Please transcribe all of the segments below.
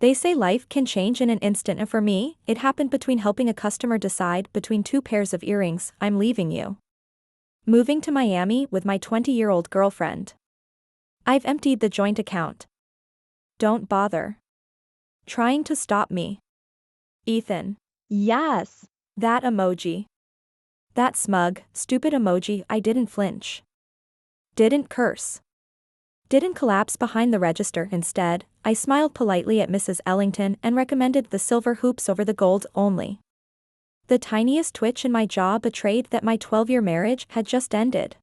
They say life can change in an instant, and for me, it happened between helping a customer decide between two pairs of earrings. I'm leaving you. Moving to Miami with my 20-year-old girlfriend. I've emptied the joint account. Don't bother trying to stop me. Ethan. Yes. That emoji. That smug, stupid emoji. I didn't flinch. Didn't curse. Didn't collapse behind the register. Instead, I smiled politely at Mrs. Ellington and recommended the silver hoops over the gold only. The tiniest twitch in my jaw betrayed that my 12-year marriage had just ended.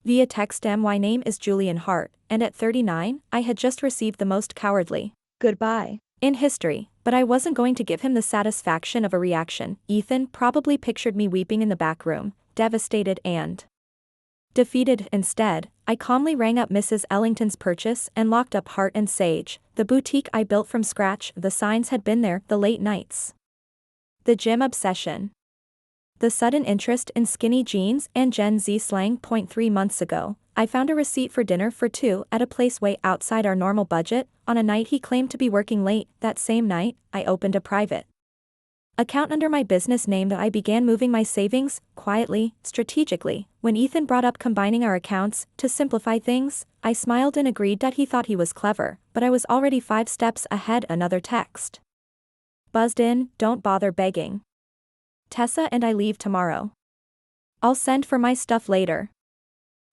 Via text, my name is Julian Hart, and at 39, I had just received the most cowardly Goodbye in history, but I wasn't going to give him the satisfaction of a reaction. Ethan probably pictured me weeping in the back room, devastated and defeated. Instead, I calmly rang up Mrs. Ellington's purchase and locked up Heart and Sage, the boutique I built from scratch. The signs had been there, the late nights, the gym obsession, the sudden interest in skinny jeans and Gen Z slang. 3 months ago, I found a receipt for dinner for two at a place way outside our normal budget, on a night he claimed to be working late. That same night, I opened a private account under my business name. I began moving my savings, quietly, strategically. When Ethan brought up combining our accounts to simplify things, I smiled and agreed that he thought he was clever, but I was already 5 steps ahead. Another text buzzed in. Don't bother begging. Tessa and I leave tomorrow. I'll send for my stuff later.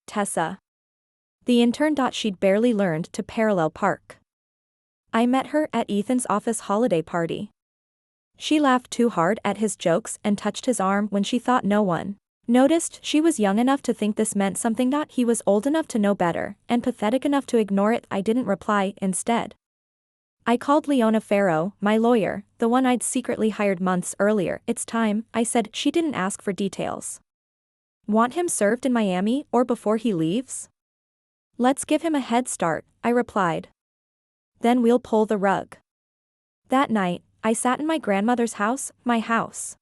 Tessa, the intern. She'd barely learned to parallel park. I met her at Ethan's office holiday party. She laughed too hard at his jokes and touched his arm when she thought no one noticed. She was young enough to think this meant something. He was old enough to know better, and pathetic enough to ignore it. I didn't reply. Instead, I called Leona Farrow, my lawyer, the one I'd secretly hired months earlier. It's time, I said. She didn't ask for details. Want him served in Miami or before he leaves? Let's give him a head start, I replied. Then we'll pull the rug. That night, I sat in my grandmother's house, my house,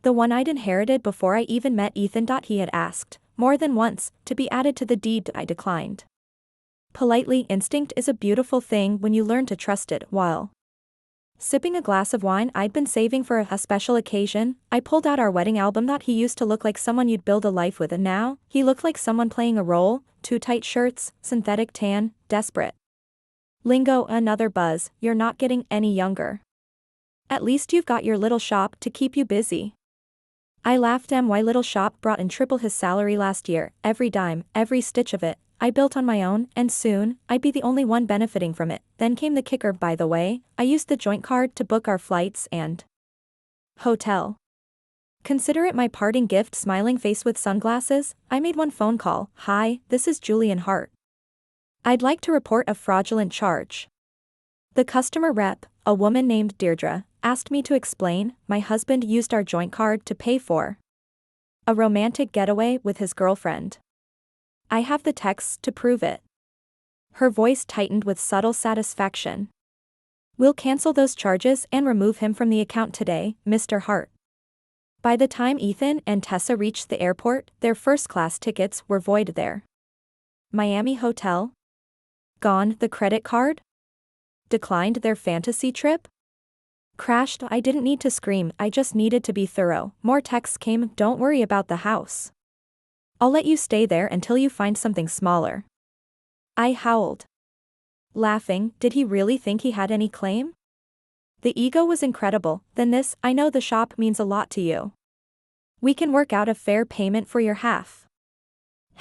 the one I'd inherited before I even met Ethan. He had asked, more than once, to be added to the deed. I declined politely. Instinct is a beautiful thing when you learn to trust it. While sipping a glass of wine I'd been saving for a special occasion, I pulled out our wedding album. He used to look like someone you'd build a life with, and now, he looked like someone playing a role. Too tight shirts, synthetic tan, desperate lingo. Another buzz. You're not getting any younger. At least you've got your little shop to keep you busy. I laughed. My little shop brought in triple his salary last year. Every dime, every stitch of it, I built on my own, and soon, I'd be the only one benefiting from it. Then came the kicker. By the way, I used the joint card to book our flights and hotel. Consider it my parting gift. Smiling face with sunglasses, I made one phone call. Hi, this is Julian Hart. I'd like to report a fraudulent charge. The customer rep, a woman named Deirdre, asked me to explain. My husband used our joint card to pay for a romantic getaway with his girlfriend. I have the texts to prove it. Her voice tightened with subtle satisfaction. We'll cancel those charges and remove him from the account today, Mr. Hart. By the time Ethan and Tessa reached the airport, their first-class tickets were void. Their Miami hotel gone. The credit card declined. Their fantasy trip crashed. I didn't need to scream, I just needed to be thorough. More texts came. Don't worry about the house. I'll let you stay there until you find something smaller. I howled, laughing. Did he really think he had any claim? The ego was incredible. Then this, I know the shop means a lot to you. We can work out a fair payment for your half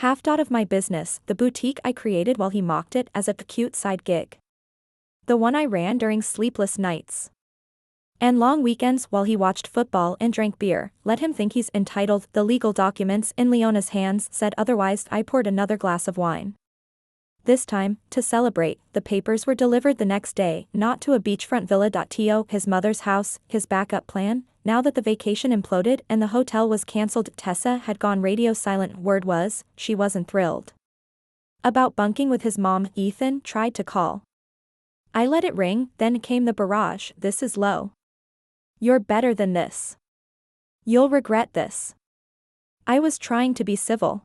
of my business, the boutique I created while he mocked it as a cute side gig. The one I ran during sleepless nights and long weekends while he watched football and drank beer. Let him think he's entitled. The legal documents in Leona's hands said otherwise. I poured another glass of wine. This time, to celebrate, the papers were delivered the next day, not to a beachfront villa. To his mother's house, his backup plan. Now that the vacation imploded and the hotel was cancelled, Tessa had gone radio silent. Word was, she wasn't thrilled about bunking with his mom. Ethan tried to call. I let it ring, then came the barrage. This is low. You're better than this. You'll regret this. I was trying to be civil.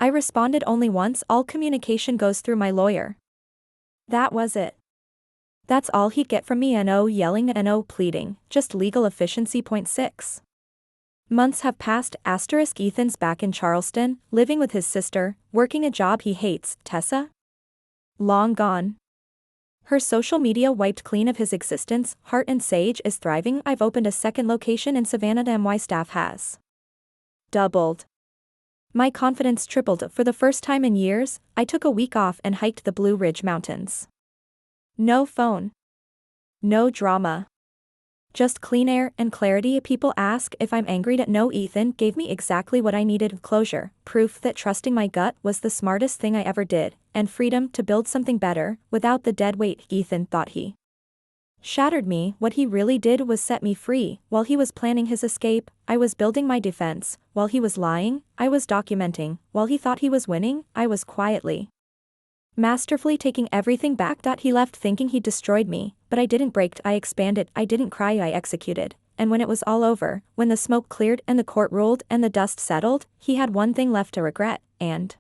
I responded only once. All communication goes through my lawyer. That was it. That's all he'd get from me, no yelling, no pleading, just legal efficiency. Point 6. Months have passed. Ethan's back in Charleston, living with his sister, working a job he hates. Tessa? Long gone. Her social media wiped clean of his existence. Heart and Sage is thriving. I've opened a second location in Savannah. My staff has doubled. My confidence tripled. For the first time in years, I took a week off and hiked the Blue Ridge Mountains. No phone. No drama. Just clean air and clarity. People ask if I'm angry. No, Ethan gave me exactly what I needed: closure, proof that trusting my gut was the smartest thing I ever did, and freedom to build something better, without the dead weight. Ethan thought he shattered me. What he really did was set me free. While he was planning his escape, I was building my defense. While he was lying, I was documenting. While he thought he was winning, I was quietly, masterfully taking everything back. He left thinking he destroyed me, but I didn't break. I expanded. I didn't cry. I executed. And when it was all over, when the smoke cleared and the court ruled and the dust settled, he had one thing left to regret, and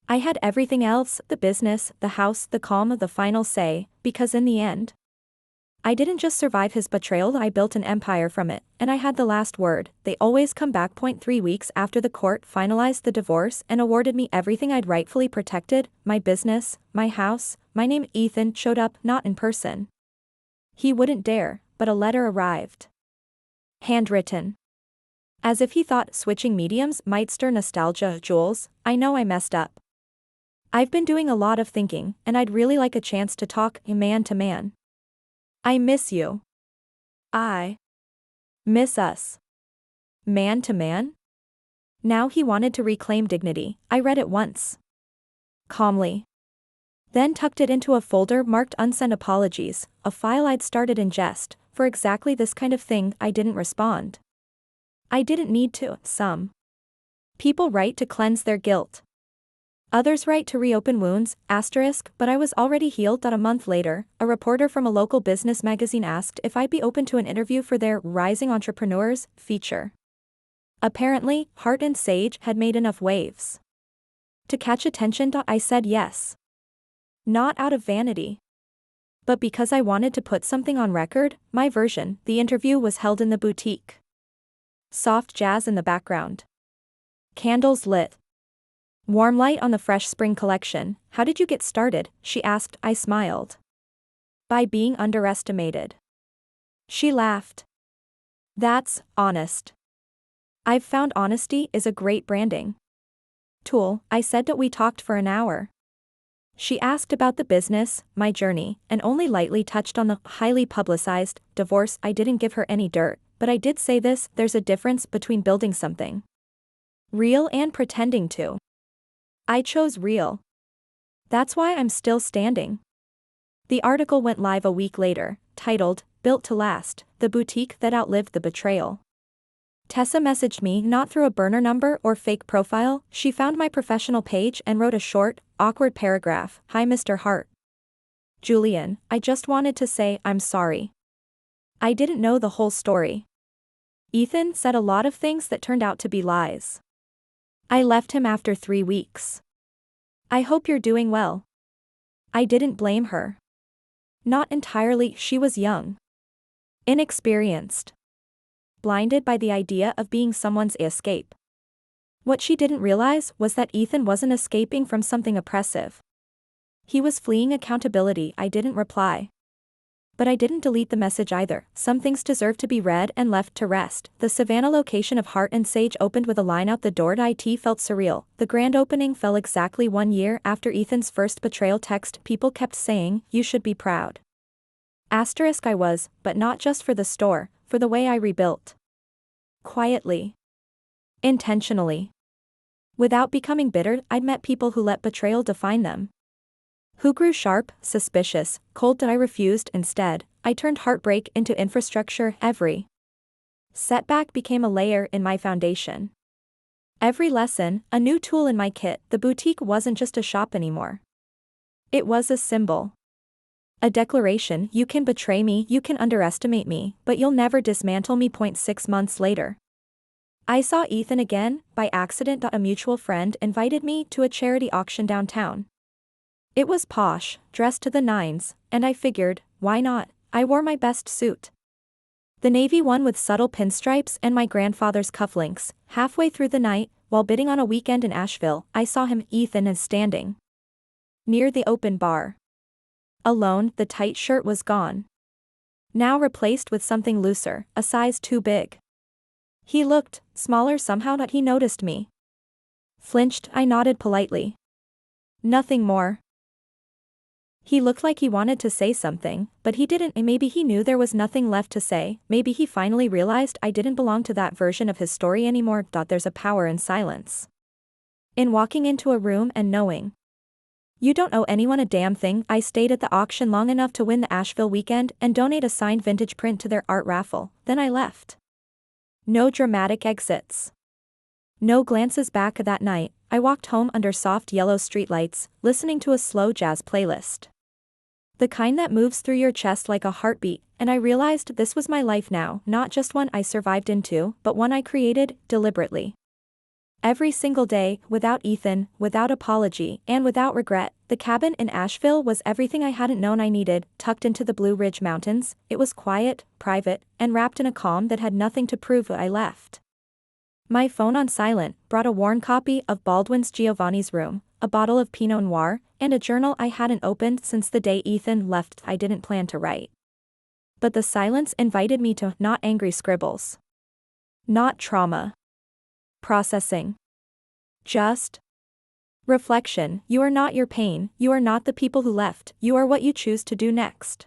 I had everything else: the business, the house, the calm, the final say, because in the end, I didn't just survive his betrayal, I built an empire from it, and I had the last word. They always come back. 3 weeks after the court finalized the divorce and awarded me everything I'd rightfully protected, my business, my house, my name, Ethan showed up, not in person. He wouldn't dare, but a letter arrived. Handwritten. As if he thought switching mediums might stir nostalgia. Jules, I know I messed up. I've been doing a lot of thinking, and I'd really like a chance to talk, man to man. I miss you. I miss us. Man to man? Now he wanted to reclaim dignity. I read it once. Calmly. Then tucked it into a folder marked unsent apologies, a file I'd started in jest, for exactly this kind of thing. I didn't respond. I didn't need to. Some people write to cleanse their guilt. Others write to reopen wounds, but I was already healed. A month later, a reporter from a local business magazine asked if I'd be open to an interview for their Rising Entrepreneurs feature. Apparently, Heart and Sage had made enough waves to catch attention. I said yes. Not out of vanity, but because I wanted to put something on record, my version. The interview was held in the boutique. Soft jazz in the background. Candles lit. Warm light on the fresh spring collection. How did you get started? She asked. I smiled. By being underestimated. She laughed. That's honest. I've found honesty is a great branding tool. I said that we talked for an hour. She asked about the business, my journey, and only lightly touched on the highly publicized divorce. I didn't give her any dirt, but I did say this: there's a difference between building something real and pretending to. I chose real. That's why I'm still standing. The article went live a week later, titled, Built to Last, the boutique that outlived the betrayal. Tessa messaged me not through a burner number or fake profile. She found my professional page and wrote a short, awkward paragraph. Hi Mr. Hart. Julian, I just wanted to say I'm sorry. I didn't know the whole story. Ethan said a lot of things that turned out to be lies. I left him after 3 weeks. I hope you're doing well. I didn't blame her. Not entirely. She was young, inexperienced, blinded by the idea of being someone's escape. What she didn't realize was that Ethan wasn't escaping from something oppressive. He was fleeing accountability. I didn't reply. But I didn't delete the message either. Some things deserve to be read and left to rest. The Savannah location of Heart and Sage opened with a line out the door. It felt surreal. The grand opening fell exactly 1 year after Ethan's first betrayal text. People kept saying, you should be proud. I was, but not just for the store, for the way I rebuilt. Quietly. Intentionally. Without becoming bitter. I'd met people who let betrayal define them. Who grew sharp, suspicious, cold. I refused. Instead, I turned heartbreak into infrastructure. Every setback became a layer in my foundation. Every lesson, a new tool in my kit. The boutique wasn't just a shop anymore. It was a symbol. A declaration: you can betray me, you can underestimate me, but you'll never dismantle me. 6 months later, I saw Ethan again, by accident. A mutual friend invited me to a charity auction downtown. It was posh, dressed to the nines, and I figured, why not? I wore my best suit. The navy one with subtle pinstripes and my grandfather's cufflinks. Halfway through the night, while bidding on a weekend in Asheville, I saw him. Ethan is standing near the open bar. Alone, the tight shirt was gone. Now replaced with something looser, a size too big. He looked smaller somehow, but he noticed me. Flinched, I nodded politely. Nothing more. He looked like he wanted to say something, but he didn't, and maybe he knew there was nothing left to say. Maybe he finally realized I didn't belong to that version of his story anymore. There's a power in silence. In walking into a room and knowing you don't owe anyone a damn thing. I stayed at the auction long enough to win the Asheville weekend and donate a signed vintage print to their art raffle. Then I left. No dramatic exits. No glances back. That night, I walked home under soft yellow streetlights, listening to a slow jazz playlist. The kind that moves through your chest like a heartbeat, and I realized this was my life now, not just one I survived into, but one I created, deliberately. Every single day, without Ethan, without apology, and without regret, the cabin in Asheville was everything I hadn't known I needed. Tucked into the Blue Ridge Mountains, it was quiet, private, and wrapped in a calm that had nothing to prove. I left my phone on silent, brought a worn copy of Baldwin's Giovanni's Room, a bottle of Pinot Noir, and a journal I hadn't opened since the day Ethan left. I didn't plan to write. But the silence invited me to, not angry scribbles. Not trauma. Processing. Just reflection. You are not your pain, you are not the people who left, you are what you choose to do next.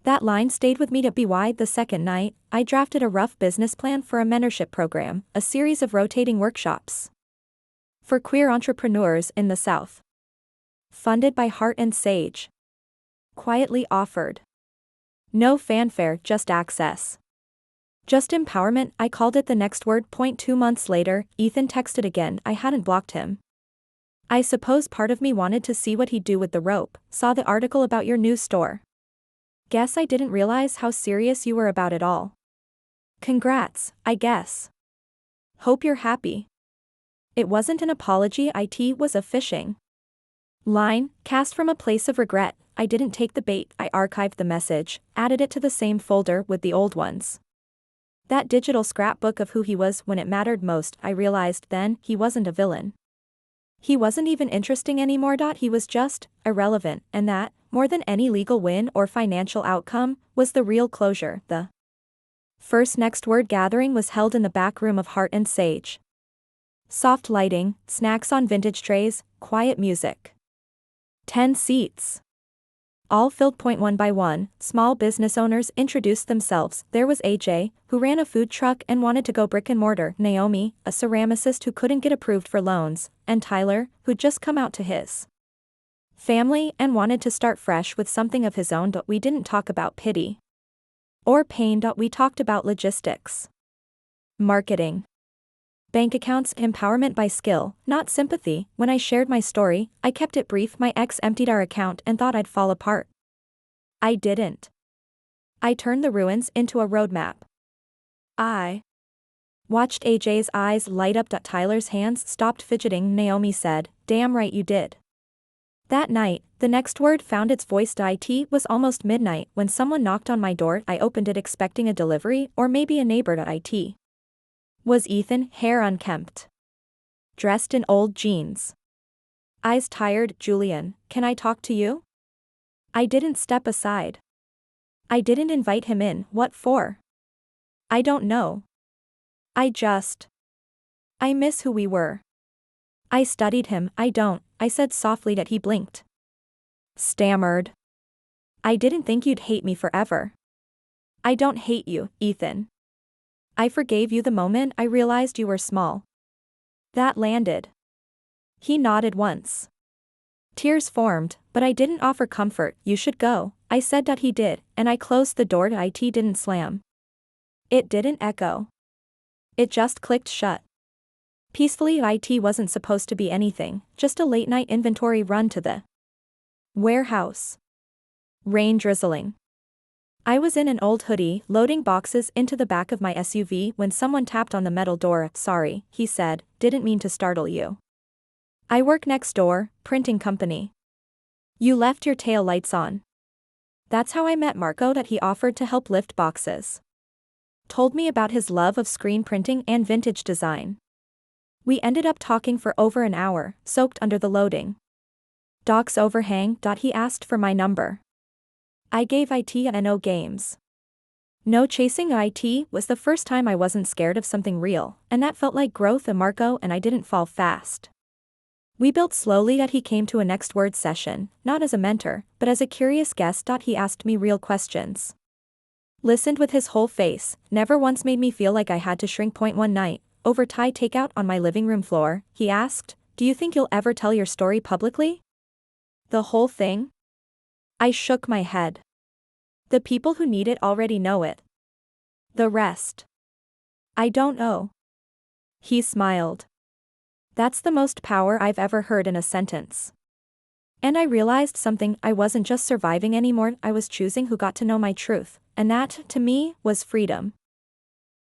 That line stayed with me to be why. The second night, I drafted a rough business plan for a mentorship program, a series of rotating workshops for queer entrepreneurs in the South. Funded by Heart and Sage. Quietly offered. No fanfare, just access. Just empowerment. I called it the next word. 2 months later, Ethan texted again. I hadn't blocked him. I suppose part of me wanted to see what he'd do with the rope. Saw the article about your new store. Guess I didn't realize how serious you were about it all. Congrats, I guess. Hope you're happy. It wasn't an apology. It was a fishing line, cast from a place of regret. I didn't take the bait. I archived the message, added it to the same folder with the old ones. That digital scrapbook of who he was when it mattered most. I realized then, he wasn't a villain. He wasn't even interesting anymore. He was just irrelevant, and that, more than any legal win or financial outcome, was the real closure. The first next word gathering was held in the back room of Heart and Sage. Soft lighting, snacks on vintage trays, quiet music. 10 seats. All filled. One by one, small business owners introduced themselves. There was AJ, who ran a food truck and wanted to go brick and mortar, Naomi, a ceramicist who couldn't get approved for loans, and Tyler, who'd just come out to his family and wanted to start fresh with something of his own. We didn't talk about pity or pain. We talked about logistics, marketing, bank accounts, empowerment by skill, not sympathy. When I shared my story, I kept it brief. My ex emptied our account and thought I'd fall apart. I didn't. I turned the ruins into a roadmap. I watched AJ's eyes light up. Tyler's hands stopped fidgeting. Naomi said, "Damn right you did." That night, the next word found its voice. It was almost midnight when someone knocked on my door. I opened it expecting a delivery or maybe a neighbor. It was Ethan, hair unkempt, dressed in old jeans, eyes tired. "Julian, can I talk to you?" I didn't step aside. I didn't invite him in. What for? I don't know. I miss who we were. I studied him. I said softly. He blinked. Stammered. "I didn't think you'd hate me forever." "I don't hate you, Ethan. I forgave you the moment I realized you were small." That landed. He nodded once. Tears formed, but I didn't offer comfort. "You should go," I said. He did, and I closed the door. It didn't slam. It didn't echo. It just clicked shut. Peacefully. It wasn't supposed to be anything, just a late-night inventory run to the warehouse. Rain drizzling. I was in an old hoodie, loading boxes into the back of my SUV when someone tapped on the metal door. "Sorry," he said, "didn't mean to startle you. I work next door, printing company. You left your tail lights on." That's how I met Marco, that he offered to help lift boxes. Told me about his love of screen printing and vintage design. We ended up talking for over an hour, soaked under the loading docks overhang. He asked for my number. I gave it and no games. No chasing. It was the first time I wasn't scared of something real, and that felt like growth. Marco and I didn't fall fast. We built slowly. He came to a next word session, not as a mentor, but as a curious guest. He asked me real questions. Listened with his whole face, never once made me feel like I had to shrink. One night, over Thai takeout on my living room floor, he asked, "Do you think you'll ever tell your story publicly? The whole thing?" I shook my head. The people who need it already know it. The rest, I don't know. He smiled. That's the most power I've ever heard in a sentence. And I realized something. I wasn't just surviving anymore, I was choosing who got to know my truth, and that, to me, was freedom.